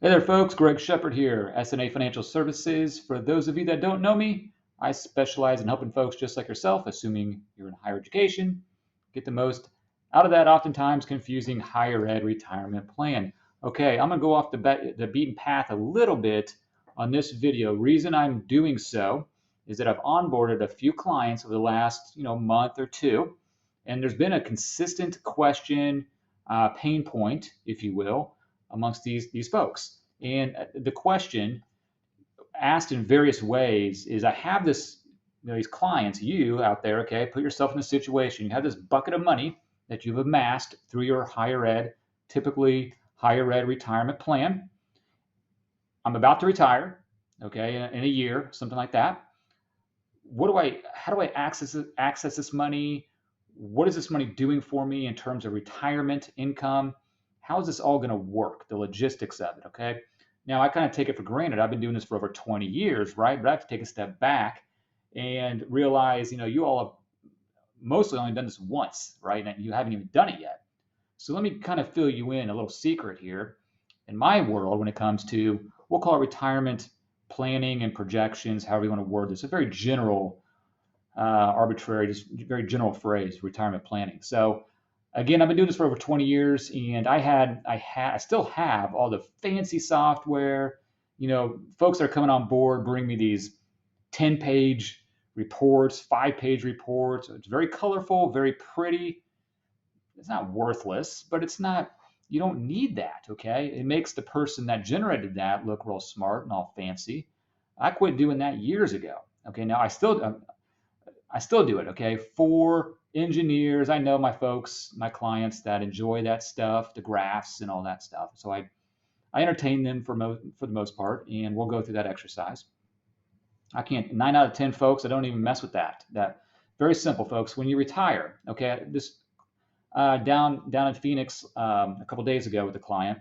Hey there, folks. Greg Shepard here, S&A Financial Services. For those of you that don't know me, I specialize in helping folks just like yourself, assuming you're in higher education, get the most out of that oftentimes confusing higher ed retirement plan. Okay, I'm going to go off the beaten path a little bit on this video. Reason I'm doing so is that I've onboarded a few clients over the last month or two, and there's been a consistent question, pain point, if you will, amongst these folks. And the question asked in various ways is, I have this, these clients, you out there, okay, put yourself in a situation. You have this bucket of money that you've amassed through your higher ed, typically higher ed retirement plan. I'm about to retire, okay, in a year, something like that. How do I access this money? What is this money doing for me in terms of retirement income? How is this all going to work? The logistics of it, okay? Now, I kind of take it for granted. I've been doing this for over 20 years, right? But I have to take a step back and realize, you all have mostly only done this once, right? And you haven't even done it yet. So let me kind of fill you in a little secret here. In my world, when it comes to, we'll call it retirement planning and projections, however you want to word this, a very general, arbitrary, just very general phrase, retirement planning. So again, I've been doing this for over 20 years, and I still have all the fancy software. Folks that are coming on board bring me these 10-page reports, 5-page reports. It's very colorful, very pretty. It's not worthless, but it's not. You don't need that, okay? It makes the person that generated that look real smart and all fancy. I quit doing that years ago. Okay, now I still do it. Okay, for engineers, I know my folks, my clients that enjoy that stuff, the graphs and all that stuff. So I entertain them for the most part, and we'll go through that exercise. I can't. 9 out of 10 folks, I don't even mess with that. That very simple, folks. When you retire, okay, this down in Phoenix a couple days ago with a client.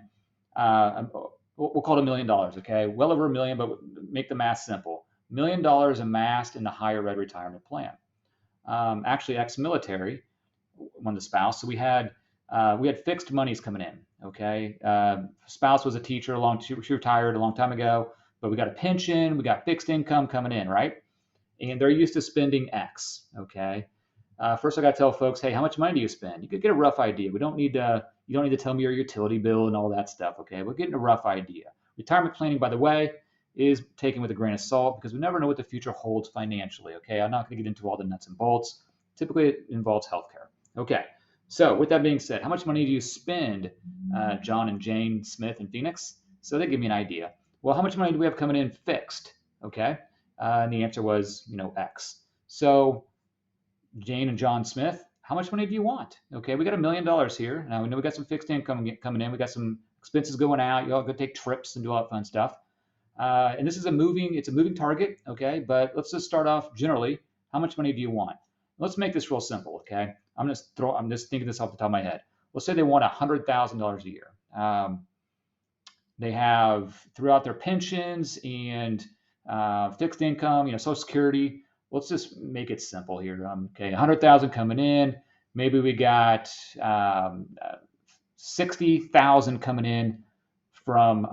We'll call it $1 million, okay? Well over $1 million, but make the math simple. $1 million amassed in the higher ed retirement plan. Actually, ex-military, one of the spouse. So we had fixed monies coming in, okay? Spouse was a teacher, she retired a long time ago, but we got a pension, we got fixed income coming in, right? And they're used to spending X, okay? First, I got to tell folks, hey, how much money do you spend? You could get a rough idea. You don't need to tell me your utility bill and all that stuff, okay? We're getting a rough idea. Retirement planning, by the way, is taken with a grain of salt because we never know what the future holds financially, okay? I'm not going to get into all the nuts and bolts. Typically, it involves healthcare. Okay, so with that being said, how much money do you spend, John and Jane Smith in Phoenix? So they give me an idea. Well, how much money do we have coming in fixed, okay? And the answer was, X. So Jane and John Smith, how much money do you want? Okay, we got $1 million here. Now we know we got some fixed income coming in. We got some expenses going out. You all go take trips and do all that fun stuff. And this is it's a moving target. Okay, but let's just start off generally. How much money do you want? Let's make this real simple. Okay, I'm just thinking this off the top of my head. Let's say they want $100,000 a year. They have throughout their pensions and fixed income, Social Security. Let's just make it simple here. Okay, 100,000 coming in. Maybe we got 60,000 coming in from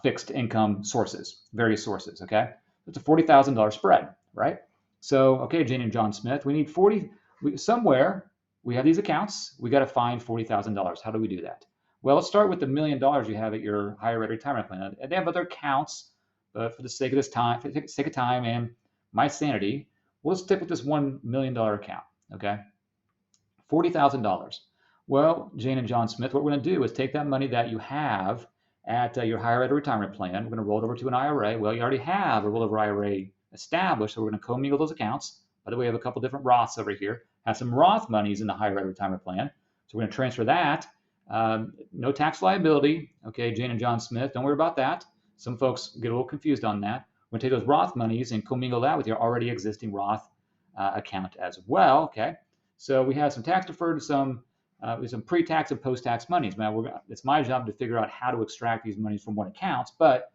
fixed income sources, various sources. Okay, it's a $40,000 spread, right? So, okay, Jane and John Smith, we need 40. Somewhere we have these accounts. We got to find $40,000. How do we do that? Well, let's start with the $1 million you have at your higher ed retirement plan. They have other accounts, but for the sake of time, and my sanity, we'll stick with this $1 million account, okay? $40,000. Well, Jane and John Smith, what we're going to do is take that money that you have at your higher ed retirement plan. We're going to roll it over to an IRA. Well, you already have a rollover IRA established, so we're going to commingle those accounts. By the way, we have a couple different Roths over here. Have some Roth monies in the higher ed retirement plan. So we're going to transfer that. No tax liability. Okay, Jane and John Smith, don't worry about that. Some folks get a little confused on that. We're going to take those Roth monies and commingle that with your already existing Roth account as well. Okay, so we have some tax deferred, some pre-tax and post-tax monies. Now, it's my job to figure out how to extract these monies from what accounts. But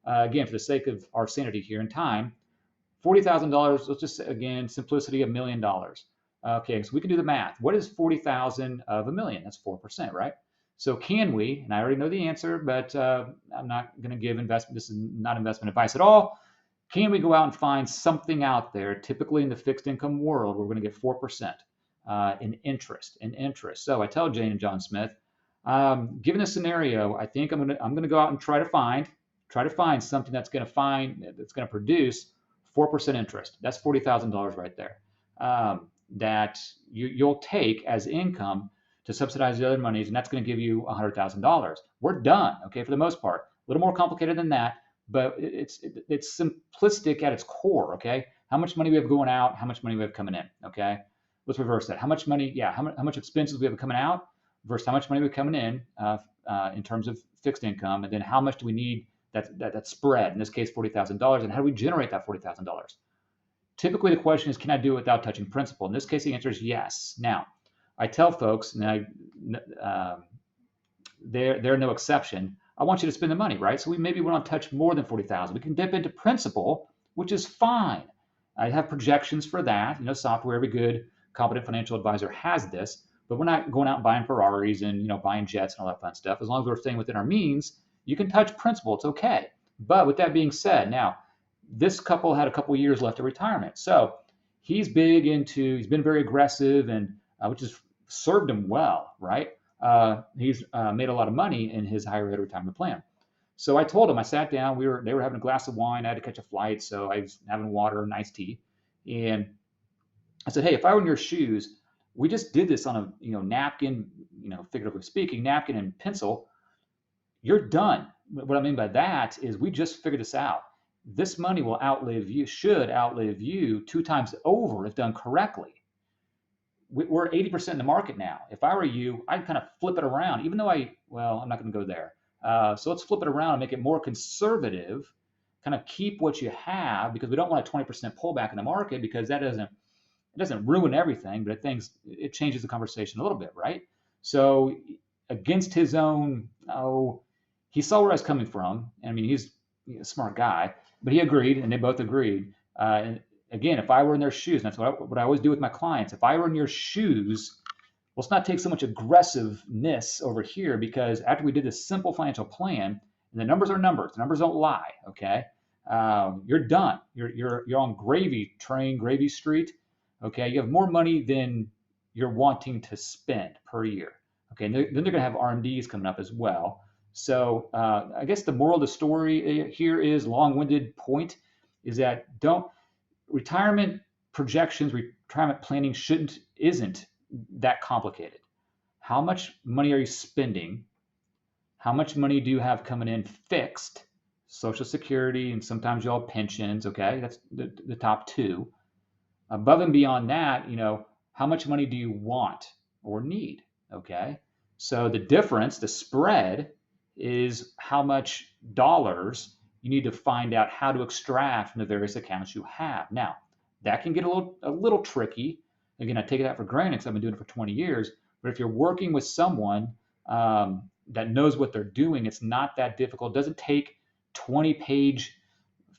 again, for the sake of our sanity here in time, $40,000. Let's just again simplicity, $1 million. Okay, so we can do the math. What is 40,000 of $1 million? That's 4%, right? So can we, and I already know the answer, but I'm not going to give investment, this is not investment advice at all. Can we go out and find something out there, typically in the fixed income world, where we're going to get 4% in interest? So I tell Jane and John Smith, given a scenario, I think I'm going to go out and try to find something that's going to produce 4% interest. That's $40,000 right there. That you'll take as income to subsidize the other monies, and that's going to give you $100,000. We're done, okay, for the most part. A little more complicated than that, but it's simplistic at its core, okay? How much money we have going out, how much money we have coming in, okay? Let's reverse that. How much money, how much expenses we have coming out versus how much money we have coming in terms of fixed income, and then how much do we need that spread, in this case $40,000, and how do we generate that $40,000? Typically, the question is, can I do it without touching principal? In this case, the answer is yes. Now, I tell folks, and they're no exception, I want you to spend the money, right? So we maybe want to touch more than 40,000. We can dip into principal, which is fine. I have projections for that. Software, every good, competent financial advisor has this, but we're not going out and buying Ferraris and buying jets and all that fun stuff. As long as we're staying within our means, you can touch principal. It's okay. But with that being said, now, this couple had a couple years left of retirement. So he's been very aggressive, and which has served him well, right? He's made a lot of money in his higher ed retirement plan. So I told him, I sat down, they were having a glass of wine, I had to catch a flight, so I was having water and iced tea. And I said, hey, if I were in your shoes, we just did this on a napkin, figuratively speaking, napkin and pencil, you're done. What I mean by that is we just figured this out. This money should outlive you 2 times over if done correctly. We're 80% in the market now. If I were you, I'd kind of flip it around, even though I'm not going to go there. So let's flip it around and make it more conservative, kind of keep what you have, because we don't want a 20% pullback in the market, because it doesn't ruin everything, but it changes the conversation a little bit, right? So against his own, he saw where I was coming from. I mean, he's a smart guy, but he agreed, and they both agreed. And again, if I were in their shoes, and that's what I always do with my clients, if I were in your shoes, let's not take so much aggressiveness over here, because after we did this simple financial plan, and the numbers are numbers, the numbers don't lie, okay? You're done. You're on gravy street, okay? You have more money than you're wanting to spend per year, okay? And then they're going to have RMDs coming up as well. So I guess the moral of the story here is, long-winded point, is that retirement projections, retirement planning isn't that complicated. How much money are you spending? How much money do you have coming in fixed? Social Security, and sometimes you'll have pensions, okay? That's the top 2. Above and beyond that, how much money do you want or need, okay? So the difference, the spread, is how much dollars you need to find out how to extract from the various accounts you have. Now, that can get a little tricky. Again, I take that for granted because I've been doing it for 20 years. But if you're working with someone that knows what they're doing, it's not that difficult. It doesn't take 20-page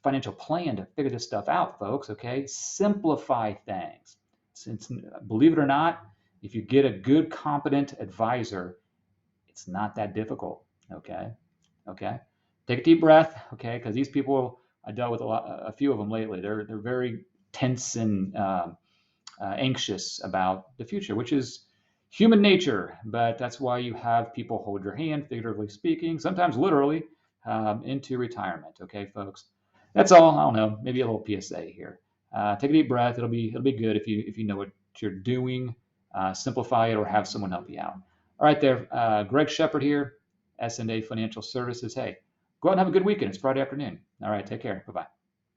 financial plan to figure this stuff out, folks, okay? Simplify things. Since, believe it or not, if you get a good, competent advisor, it's not that difficult, okay? Take a deep breath, okay? Because these people, I dealt with a few of them lately. They're very tense and anxious about the future, which is human nature, but that's why you have people hold your hand, figuratively speaking, sometimes literally, into retirement, okay, folks? That's all. I don't know, maybe a little PSA here. Take a deep breath. It'll be good if you know what you're doing. Simplify it or have someone help you out. All right, there. Greg Shepard here, S&A Financial Services. Hey, go out and have a good weekend. It's Friday afternoon. All right, take care. Bye-bye.